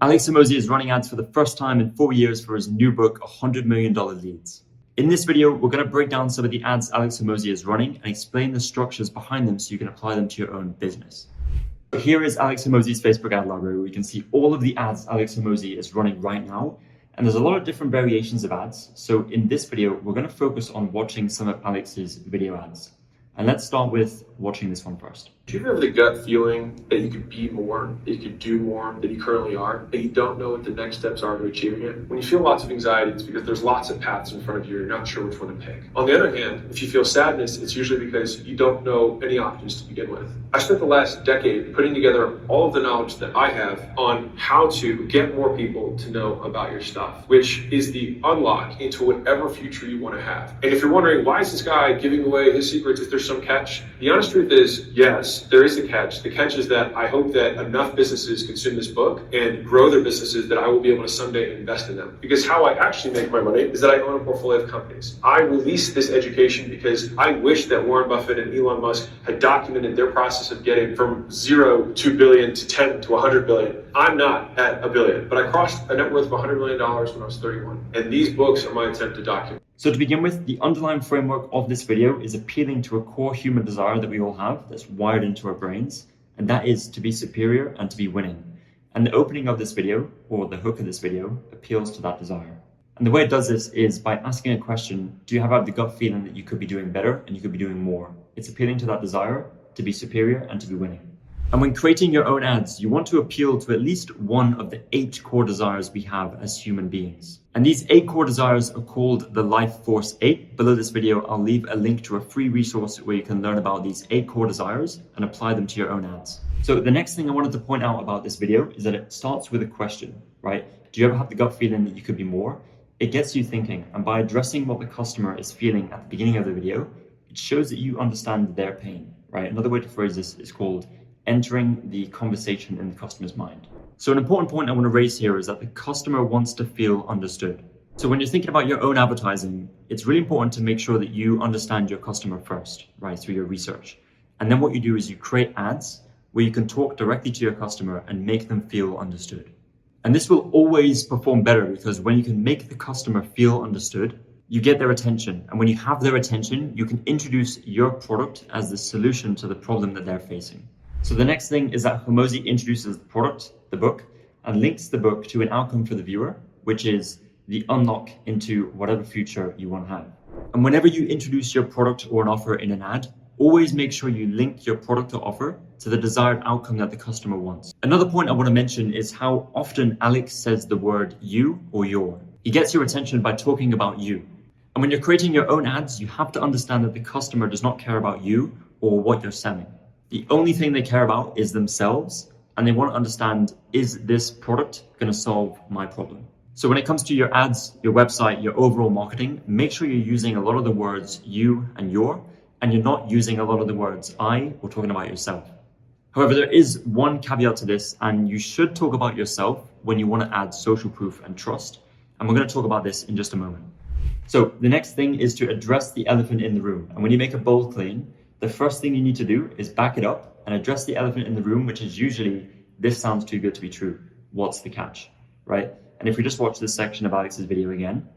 Alex Hormozi is running ads for the first time in 4 years for his new book, $100 Million Leads. In this video, we're going to break down some of the ads Alex Hormozi is running and explain the structures behind them so you can apply them to your own business. Here is Alex Hormozi's Facebook ad library, where you can see all of the ads Alex Hormozi is running right now. And there's a lot of different variations of ads. So in this video, we're going to focus on watching some of Alex's video ads. And let's start with watching this one first. Do you ever have the gut feeling that you could be more, that you could do more than you currently are, and you don't know what the next steps are to achieving it? When you feel lots of anxiety, it's because there's lots of paths in front of you, you're not sure which one to pick. On the other hand, if you feel sadness, it's usually because you don't know any options to begin with. I spent the last decade putting together all of the knowledge that I have on how to get more people to know about your stuff, which is the unlock into whatever future you want to have. And if you're wondering, why is this guy giving away his secrets? Is there some catch? The honest truth is, yes, there is a catch. The catch is that I hope that enough businesses consume this book and grow their businesses that I will be able to someday invest in them. Because how I actually make my money is that I own a portfolio of companies. I release this education because I wish that Warren Buffett and Elon Musk had documented their process of getting from 0 to billion to 10 to 100 billion. I'm not at a billion, but I crossed a net worth of $100 million when I was 31. And these books are my attempt to document. So to begin with, the underlying framework of this video is appealing to a core human desire that we all have that's wired into our brains, and that is to be superior and to be winning. And the opening of this video, or the hook of this video, appeals to that desire. And the way it does this is by asking a question: do you have the gut feeling that you could be doing better and you could be doing more? It's appealing to that desire to be superior and to be winning. And when creating your own ads, you want to appeal to at least one of the 8 core desires we have as human beings. And these 8 core desires are called the Life Force 8. Below this video, I'll leave a link to a free resource where you can learn about these 8 core desires and apply them to your own ads. So the next thing I wanted to point out about this video is that it starts with a question, right? Do you ever have the gut feeling that you could be more? It gets you thinking, and by addressing what the customer is feeling at the beginning of the video, it shows that you understand their pain, right? Another way to phrase this is called entering the conversation in the customer's mind. So an important point I want to raise here is that the customer wants to feel understood. So when you're thinking about your own advertising, it's really important to make sure that you understand your customer first, right, through your research. And then what you do is you create ads where you can talk directly to your customer and make them feel understood. And this will always perform better because when you can make the customer feel understood, you get their attention. And when you have their attention, you can introduce your product as the solution to the problem that they're facing. So the next thing is that Hormozi introduces the product, the book, and links the book to an outcome for the viewer, which is the unlock into whatever future you want to have. And whenever you introduce your product or an offer in an ad, always make sure you link your product or offer to the desired outcome that the customer wants. Another point I want to mention is how often Alex says the word you or your. He gets your attention by talking about you. And when you're creating your own ads, you have to understand that the customer does not care about you or what you're selling. The only thing they care about is themselves, and they want to understand, is this product going to solve my problem? So when it comes to your ads, your website, your overall marketing, make sure you're using a lot of the words you and your, and you're not using a lot of the words I or talking about yourself. However, there is one caveat to this, and you should talk about yourself when you want to add social proof and trust. And we're going to talk about this in just a moment. So the next thing is to address the elephant in the room. And when you make a bold claim, the first thing you need to do is back it up and address the elephant in the room, which is usually, this sounds too good to be true. What's the catch, right? And if we just watch this section of Alex's video again.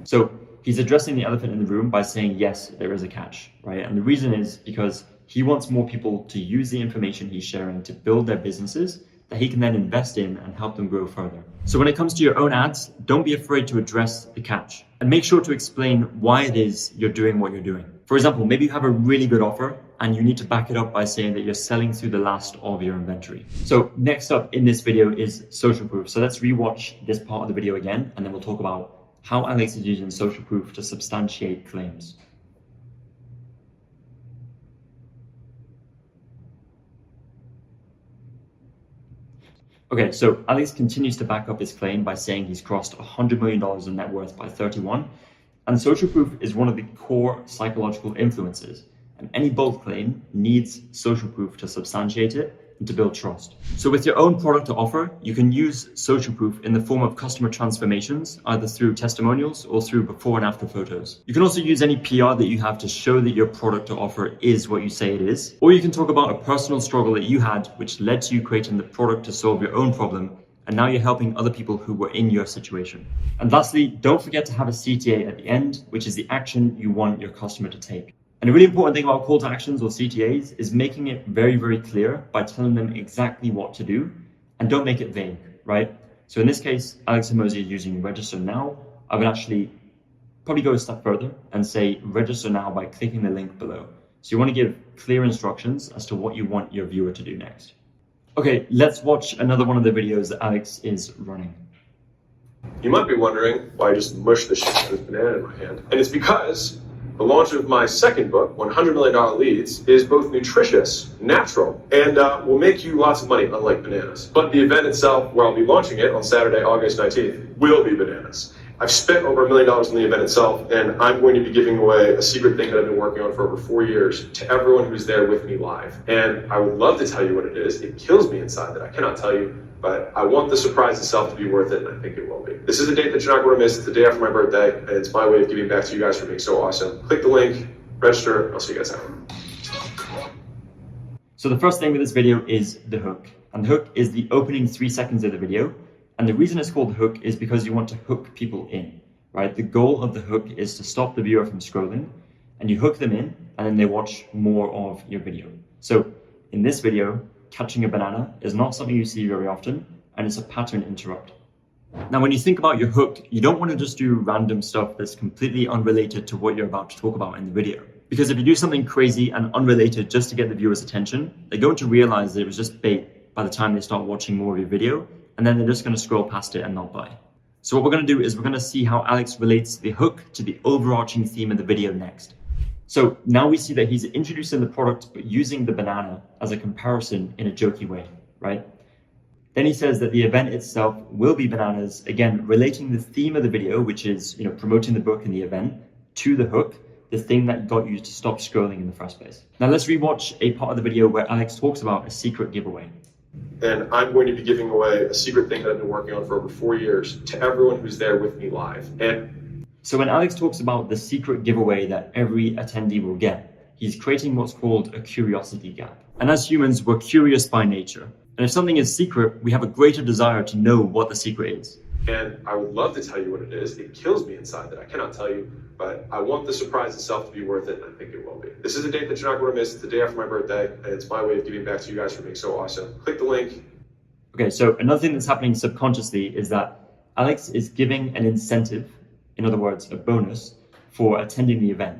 So he's addressing the elephant in the room by saying, yes, there is a catch, right? And the reason is because he wants more people to use the information he's sharing to build their businesses that he can then invest in and help them grow further. So when it comes to your own ads, don't be afraid to address the catch and make sure to explain why it is you're doing what you're doing. For example, maybe you have a really good offer and you need to back it up by saying that you're selling through the last of your inventory. So next up in this video is social proof. So let's rewatch this part of the video again, and then we'll talk about how Alex is using social proof to substantiate claims. Okay, so Alex continues to back up his claim by saying he's crossed $100 million in net worth by 31. And social proof is one of the core psychological influences. And any bold claim needs social proof to substantiate it. and to build trust. So with your own product to offer, you can use social proof in the form of customer transformations, either through testimonials or through before and after photos. You can also use any PR that you have to show that your product to offer is what you say it is. Or you can talk about a personal struggle that you had, which led to you creating the product to solve your own problem, and now you're helping other people who were in your situation. And lastly, don't forget to have a CTA at the end, which is the action you want your customer to take. And a really important thing about call to actions or CTAs is making it very, very clear by telling them exactly what to do, and don't make it vague, right? So in this case, Alex Hormozi is using register now. I would actually probably go a step further and say register now by clicking the link below. So you want to give clear instructions as to what you want your viewer to do next. Okay, let's watch another one of the videos that Alex is running. You might be wondering why I just mushed this shit with banana in my hand. And it's because the launch of my second book, $100 Million Leads, is both nutritious, natural, and will make you lots of money, unlike bananas. But the event itself, where I'll be launching it on Saturday, August 19th, will be bananas. I've spent over $1 million in the event itself, and I'm going to be giving away a secret thing that I've been working on for over 4 years to everyone who's there with me live. And I would love to tell you what it is. It kills me inside that I cannot tell you, but I want the surprise itself to be worth it, and I think it will be. This is a date that you're not going to miss. It's the day after my birthday, and it's my way of giving back to you guys for being so awesome. Click the link, register, and I'll see you guys out. So the first thing with this video is the hook. And the hook is the opening 3 seconds of the video. And the reason it's called the hook is because you want to hook people in, right? The goal of the hook is to stop the viewer from scrolling, and you hook them in, and then they watch more of your video. So in this video, catching a banana is not something you see very often, and it's a pattern interrupt. Now, when you think about your hook, you don't want to just do random stuff that's completely unrelated to what you're about to talk about in the video. Because if you do something crazy and unrelated just to get the viewer's attention, they're going to realize that it was just bait by the time they start watching more of your video, and then they're just going to scroll past it and not buy. So what we're going to do is we're going to see how Alex relates the hook to the overarching theme of the video next. So now we see that he's introducing the product, but using the banana as a comparison in a jokey way, right? Then he says that the event itself will be bananas, again, relating the theme of the video, which is, promoting the book and the event, to the hook, the thing that got you to stop scrolling in the first place. Now let's rewatch a part of the video where Alex talks about a secret giveaway. And I'm going to be giving away a secret thing that I've been working on for over 4 years to everyone who's there with me live. And so when Alex talks about the secret giveaway that every attendee will get, he's creating what's called a curiosity gap. And as humans, we're curious by nature. And if something is secret, we have a greater desire to know what the secret is. And I would love to tell you what it is. It kills me inside that I cannot tell you, but I want the surprise itself to be worth it, and I think it will be. This is a date that you're not going to miss. It's the day after my birthday, and it's my way of giving back to you guys for being so awesome. Click the link. Okay, so another thing that's happening subconsciously is that Alex is giving an incentive, in other words, a bonus, for attending the event.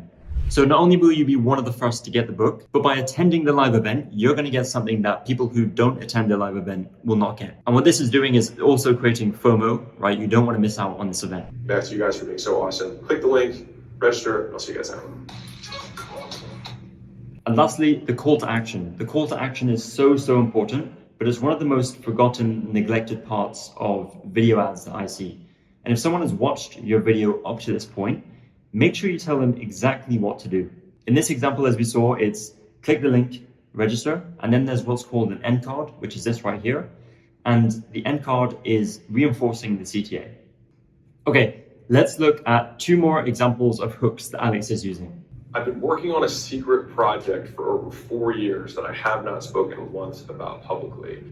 So not only will you be one of the first to get the book, but by attending the live event, you're going to get something that people who don't attend the live event will not get. And what this is doing is also creating FOMO, right? You don't want to miss out on this event. Back to you guys for being so awesome. Click the link, register, and I'll see you guys out. And lastly, the call to action. The call to action is so important, but it's one of the most forgotten, neglected parts of video ads that I see. And if someone has watched your video up to this point, make sure you tell them exactly what to do. In this example, as we saw, it's click the link, register, and then there's what's called an end card, which is this right here. And the end card is reinforcing the CTA. Okay, let's look at 2 more examples of hooks that Alex is using. I've been working on a secret project for over 4 years that I have not spoken once about publicly.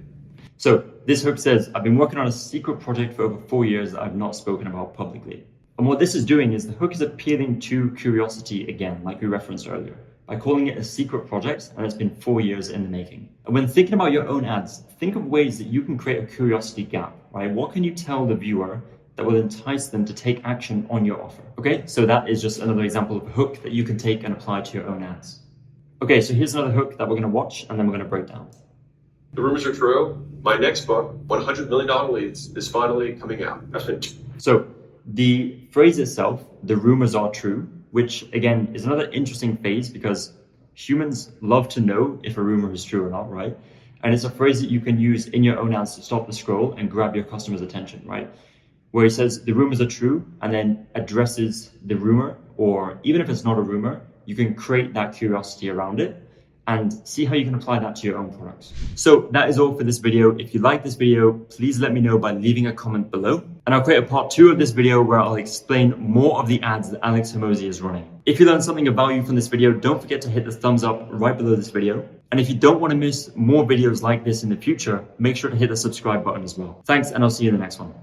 So this hook says, I've been working on a secret project for over 4 years that I've not spoken about publicly. And what this is doing is the hook is appealing to curiosity again, like we referenced earlier, by calling it a secret project, and it's been 4 years in the making. And when thinking about your own ads, think of ways that you can create a curiosity gap, right? What can you tell the viewer that will entice them to take action on your offer? Okay, so that is just another example of a hook that you can take and apply to your own ads. Okay, so here's another hook that we're gonna watch, and then we're gonna break down. The rumors are true. My next book, $100 Million Leads, is finally coming out. That's been So the phrase itself, the rumors are true, which again is another interesting phase because humans love to know if a rumor is true or not, right? And it's a phrase that you can use in your own ads to stop the scroll and grab your customer's attention, right? Where he says the rumors are true and then addresses the rumor, or even if it's not a rumor, you can create that curiosity around it and see how you can apply that to your own products. So that is all for this video. If you like this video, please let me know by leaving a comment below. And I'll create a part 2 of this video where I'll explain more of the ads that Alex Hormozi is running. If you learned something of value from this video, don't forget to hit the thumbs up right below this video. And if you don't want to miss more videos like this in the future, make sure to hit the subscribe button as well. Thanks, and I'll see you in the next one.